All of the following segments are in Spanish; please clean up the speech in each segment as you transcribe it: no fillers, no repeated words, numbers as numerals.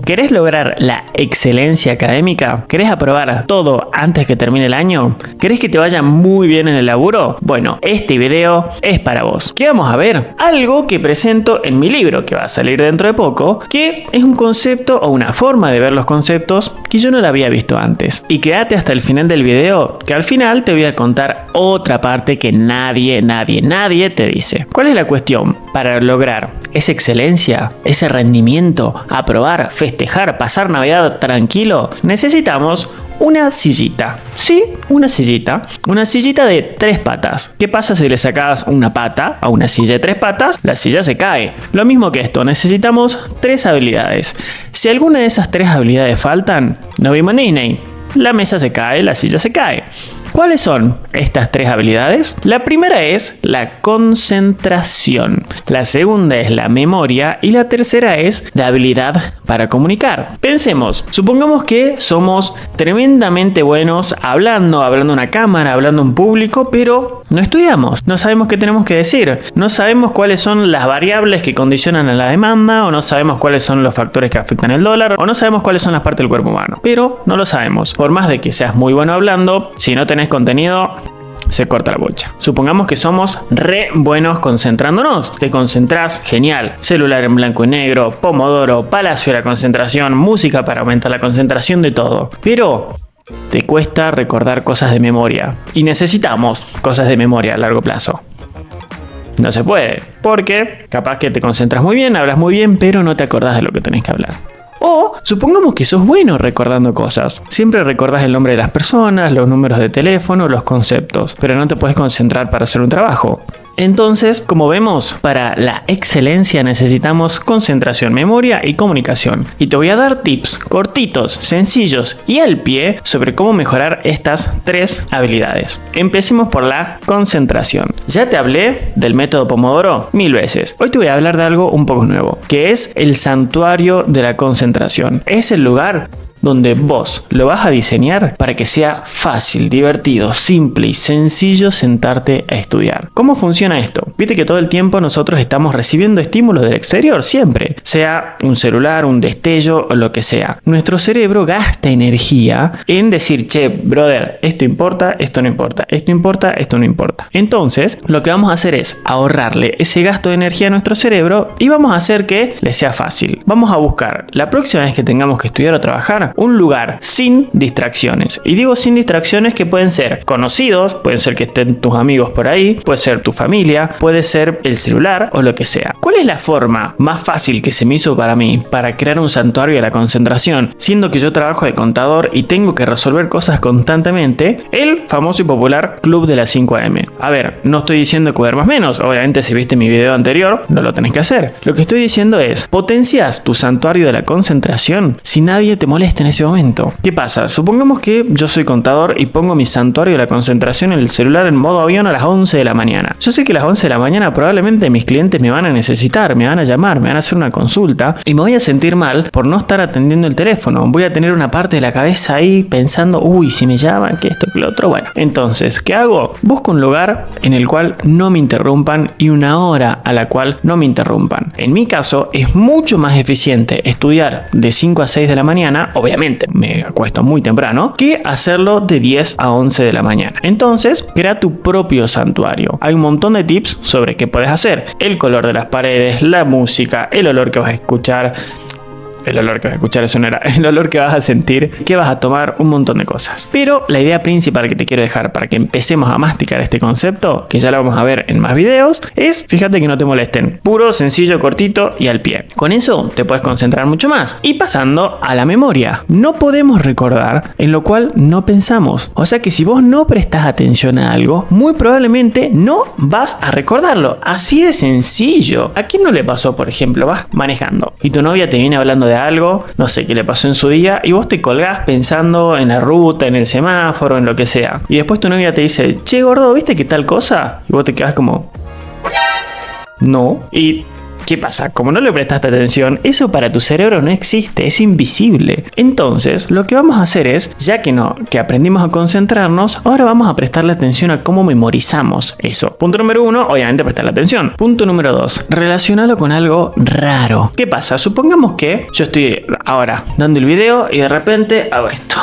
¿Querés lograr la excelencia académica? ¿Querés aprobar todo antes que termine el año? ¿Querés que te vaya muy bien en el laburo? Bueno, este video es para vos. ¿Qué vamos a ver? Algo que presento en mi libro, que va a salir dentro de poco, que es un concepto o una forma de ver los conceptos que yo no la había visto antes. Y quédate hasta el final del video, que al final te voy a contar otra parte que nadie te dice. ¿Cuál es la cuestión? Para lograr esa excelencia, ese rendimiento, aprobar, festejar, pasar Navidad tranquilo, necesitamos una sillita. Sí, una sillita. Una sillita de 3 patas. ¿Qué pasa si le sacas una pata a una silla de 3 patas? La silla se cae. Lo mismo que esto, necesitamos 3 habilidades. Si alguna de esas 3 habilidades faltan, no vimos en Disney. La mesa se cae, la silla se cae. ¿Cuáles son estas 3 habilidades? La primera es la concentración, la segunda es la memoria y la tercera es la habilidad para comunicar. Pensemos, supongamos que somos tremendamente buenos hablando a una cámara, hablando a un público, pero no estudiamos, no sabemos qué tenemos que decir, no sabemos cuáles son las variables que condicionan a la demanda, o no sabemos cuáles son los factores que afectan el dólar, o no sabemos cuáles son las partes del cuerpo humano, pero no lo sabemos. Por más de que seas muy bueno hablando, si no tenés contenido, se corta la bocha. Supongamos que somos re buenos concentrándonos. Te concentrás, genial. Celular en blanco y negro, Pomodoro, Palacio de la Concentración, música para aumentar la concentración, de todo. Pero te cuesta recordar cosas de memoria. Y necesitamos cosas de memoria a largo plazo. No se puede, porque capaz que te concentras muy bien, hablas muy bien, pero no te acordás de lo que tenés que hablar. O supongamos que sos bueno recordando cosas. Siempre recordás el nombre de las personas, los números de teléfono, los conceptos, pero no te puedes concentrar para hacer un trabajo. Entonces, como vemos, para la excelencia necesitamos concentración, memoria y comunicación. Y te voy a dar tips cortitos, sencillos y al pie sobre cómo mejorar estas 3 habilidades. Empecemos por la concentración. Ya te hablé del método Pomodoro 1000 veces. Hoy te voy a hablar de algo un poco nuevo, que es el santuario de la concentración. Es el lugar donde vos lo vas a diseñar para que sea fácil, divertido, simple y sencillo sentarte a estudiar. ¿Cómo funciona esto? Viste que todo el tiempo nosotros estamos recibiendo estímulos del exterior, siempre. Sea un celular, un destello o lo que sea. Nuestro cerebro gasta energía en decir, che, brother, esto importa, esto no importa, esto importa, esto no importa. Entonces, lo que vamos a hacer es ahorrarle ese gasto de energía a nuestro cerebro y vamos a hacer que le sea fácil. Vamos a buscar, la próxima vez que tengamos que estudiar o trabajar, un lugar sin distracciones. Y digo sin distracciones que pueden ser conocidos, pueden ser que estén tus amigos por ahí, puede ser tu familia, puede ser el celular o lo que sea. ¿Cuál es la forma más fácil que se me hizo para mí para crear un santuario de la concentración, siendo que yo trabajo de contador y tengo que resolver cosas constantemente? El famoso y popular Club de las 5 AM. A ver, no estoy diciendo que más menos, obviamente si viste mi video anterior no lo tenés que hacer. Lo que estoy diciendo es, potencias tu santuario de la concentración si nadie te molesta en ese momento. ¿Qué pasa? Supongamos que yo soy contador y pongo mi santuario de la concentración en el celular en modo avión a las 11 de la mañana. Yo sé que a las 11 de la mañana probablemente mis clientes me van a necesitar, me van a llamar, me van a hacer una consulta y me voy a sentir mal por no estar atendiendo el teléfono. Voy a tener una parte de la cabeza ahí pensando, uy, si me llaman, que esto, que lo otro. Bueno, entonces, ¿qué hago? Busco un lugar en el cual no me interrumpan y una hora a la cual no me interrumpan. En mi caso, es mucho más eficiente estudiar de 5 a 6 de la mañana, obviamente me acuesto muy temprano, que hacerlo de 10 a 11 de la mañana. Entonces, crea tu propio santuario. Hay un montón de tips sobre qué puedes hacer. El color de las paredes, la música, el olor que vas a escuchar. El olor que vas a escuchar, eso no era. El olor que vas a sentir, que vas a tomar, un montón de cosas. Pero la idea principal que te quiero dejar para que empecemos a masticar este concepto, que ya lo vamos a ver en más videos, es, fíjate que no te molesten. Puro, sencillo, cortito y al pie. Con eso te puedes concentrar mucho más. Y pasando a la memoria. No podemos recordar en lo cual no pensamos. O sea que si vos no prestás atención a algo, muy probablemente no vas a recordarlo. Así de sencillo. ¿A quién no le pasó, por ejemplo? Vas manejando y tu novia te viene hablando de algo, no sé, qué le pasó en su día y vos te colgás pensando en la ruta, en el semáforo, en lo que sea. Y después tu novia te dice, che gordo, ¿viste qué tal cosa? Y vos te quedás como, no. Y ¿Qué pasa? Como no le prestaste atención, eso para tu cerebro no existe, es invisible. Entonces, lo que vamos a hacer es, ya que aprendimos a concentrarnos, ahora vamos a prestarle atención a cómo memorizamos eso. Punto número 1, obviamente prestarle atención. Punto número 2, relacionarlo con algo raro. ¿Qué pasa? Supongamos que yo estoy ahora dando el video y de repente hago esto.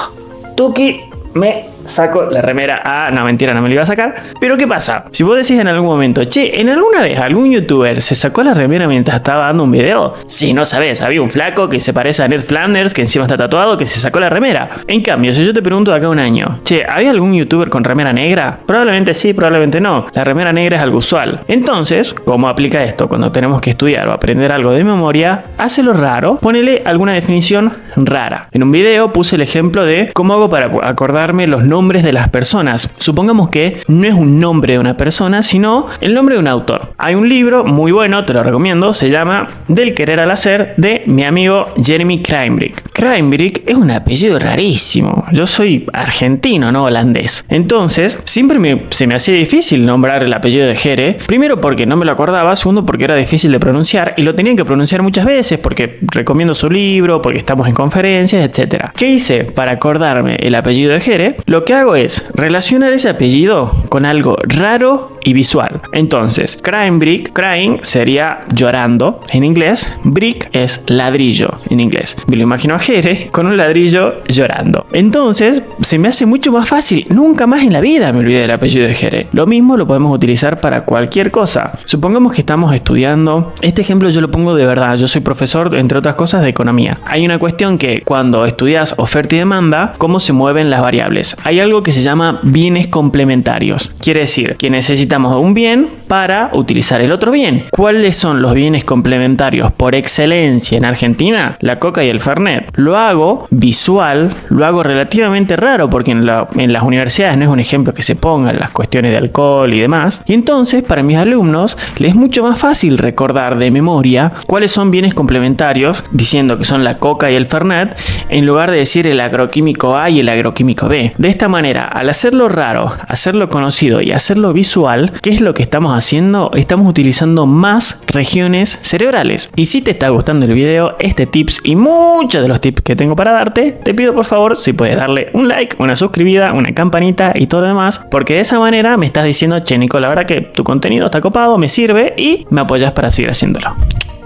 Tuki, me saco la remera. Ah, no, mentira, no me la iba a sacar. Pero ¿qué pasa? Si vos decís en algún momento, che, ¿en alguna vez algún youtuber se sacó la remera mientras estaba dando un video? Sí, no sabés, había un flaco que se parece a Ned Flanders, que encima está tatuado, que se sacó la remera. En cambio, si yo te pregunto de acá a un año, che, ¿había algún youtuber con remera negra? Probablemente sí, probablemente no. La remera negra es algo usual. Entonces, ¿cómo aplica esto cuando tenemos que estudiar o aprender algo de memoria? Hácelo raro, ponele alguna definición rara. En un video puse el ejemplo de cómo hago para acordarme los nombres de las personas. Supongamos que no es un nombre de una persona, sino el nombre de un autor. Hay un libro muy bueno, te lo recomiendo, se llama Del querer al hacer, de mi amigo Jeremy Krijnbrik. Krijnbrik es un apellido rarísimo. Yo soy argentino, no holandés. Entonces, siempre se me hacía difícil nombrar el apellido de Jere. Primero porque no me lo acordaba, segundo porque era difícil de pronunciar y lo tenía que pronunciar muchas veces porque recomiendo su libro, porque estamos en conferencias, etc. ¿Qué hice para acordarme el apellido de Jere? Lo que hago es relacionar ese apellido con algo raro y visual. Entonces, Krijnbrik, Crying sería llorando en inglés, brick es ladrillo en inglés. Me lo imagino a Jere con un ladrillo llorando. Entonces, se me hace mucho más fácil. Nunca más en la vida me olvidé del apellido de Jere. Lo mismo lo podemos utilizar para cualquier cosa. Supongamos que estamos estudiando. Este ejemplo yo lo pongo de verdad. Yo soy profesor, entre otras cosas, de economía. Hay una cuestión que cuando estudias oferta y demanda, cómo se mueven las variables. Hay algo que se llama bienes complementarios. Quiere decir que necesitamos un bien para utilizar el otro bien. ¿Cuáles son los bienes complementarios por excelencia en Argentina? La coca y el fernet. Lo hago visual, lo hago relativamente raro porque en las universidades no es un ejemplo que se pongan las cuestiones de alcohol y demás. Y entonces para mis alumnos les es mucho más fácil recordar de memoria cuáles son bienes complementarios, diciendo que son la coca y el fernet, en lugar de decir el agroquímico A y el agroquímico B. De esta manera, al hacerlo raro, hacerlo conocido y hacerlo visual, ¿qué es lo que estamos haciendo? Estamos utilizando más regiones cerebrales. Y si te está gustando el video, este tips y muchos de los tips que tengo para darte, te pido por favor si puedes darle un like, una suscribida, una campanita y todo lo demás, porque de esa manera me estás diciendo, che Nico, la verdad que tu contenido está copado, me sirve y me apoyas para seguir haciéndolo.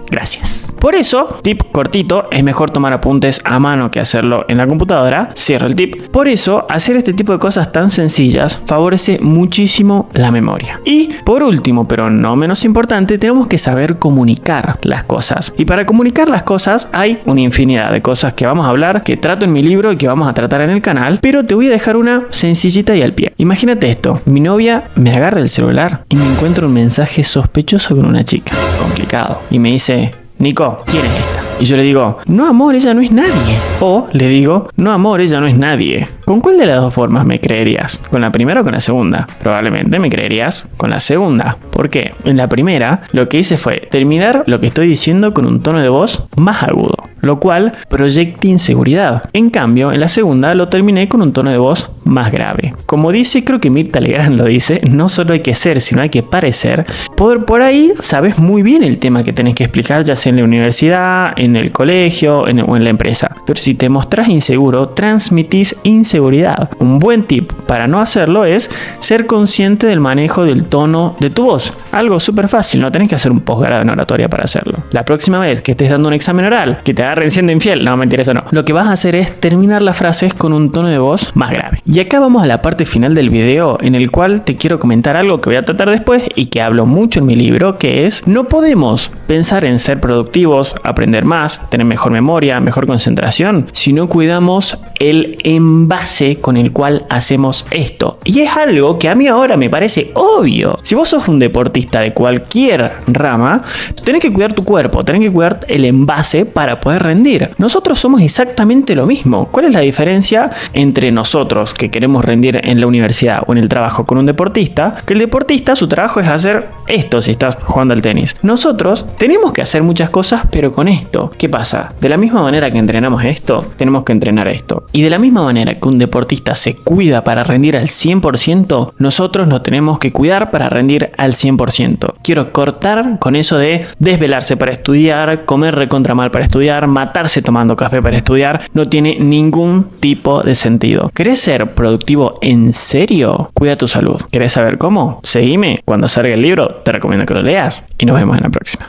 Gracias. Por eso, tip cortito, es mejor tomar apuntes a mano que hacerlo en la computadora. Cierro el tip. Por eso, hacer este tipo de cosas tan sencillas favorece muchísimo la memoria. Y por último, pero no menos importante, tenemos que saber comunicar las cosas. Y para comunicar las cosas hay una infinidad de cosas que vamos a hablar, que trato en mi libro y que vamos a tratar en el canal, pero te voy a dejar una sencillita y al pie. Imagínate esto, mi novia me agarra el celular y me encuentra un mensaje sospechoso con una chica. Complicado. Y me dice, Nico, ¿quién es esta? Y yo le digo, no amor, ella no es nadie. O le digo, no amor, ella no es nadie. ¿Con cuál de las dos formas me creerías? ¿Con la primera o con la segunda? Probablemente me creerías con la segunda. ¿Por qué? En la primera, lo que hice fue terminar lo que estoy diciendo con un tono de voz más agudo, lo cual proyecta inseguridad. En cambio, en la segunda lo terminé con un tono de voz más grave. Como dice, creo que Mirta Legrand lo dice, no solo hay que ser, sino hay que parecer. Por ahí sabes muy bien el tema que tenés que explicar, ya sea en la universidad, en el colegio o en la empresa. Pero si te mostrás inseguro, transmitís inseguridad. Un buen tip para no hacerlo es ser consciente del manejo del tono de tu voz. Algo súper fácil, no tenés que hacer un posgrado en oratoria para hacerlo. La próxima vez que estés dando un examen oral, que te agarren siendo infiel, no, mentira, eso no. Lo que vas a hacer es terminar las frases con un tono de voz más grave. Y acá vamos a la parte final del video, en el cual te quiero comentar algo que voy a tratar después y que hablo mucho en mi libro, que es, no podemos pensar en ser productivos, aprender más, tener mejor memoria, mejor concentración, si no cuidamos el envase con el cual hacemos esto. Y es algo que a mí ahora me parece obvio. Si vos sos un deportista de cualquier rama, tenés que cuidar tu cuerpo, tenés que cuidar el envase para poder rendir. Nosotros somos exactamente lo mismo. ¿Cuál es la diferencia entre nosotros que queremos rendir en la universidad o en el trabajo con un deportista? Que el deportista, su trabajo es hacer esto si estás jugando al tenis. Nosotros tenemos que hacer muchas cosas, pero con esto. ¿Qué pasa? De la misma manera que entrenamos esto, tenemos que entrenar esto. Y de la misma manera que un un deportista se cuida para rendir al 100%, nosotros nos tenemos que cuidar para rendir al 100%. Quiero cortar con eso de desvelarse para estudiar, comer recontra mal para estudiar, matarse tomando café para estudiar. No tiene ningún tipo de sentido. ¿Querés ser productivo en serio? Cuida tu salud. ¿Querés saber cómo? Seguime. Cuando salga el libro, te recomiendo que lo leas y nos vemos en la próxima.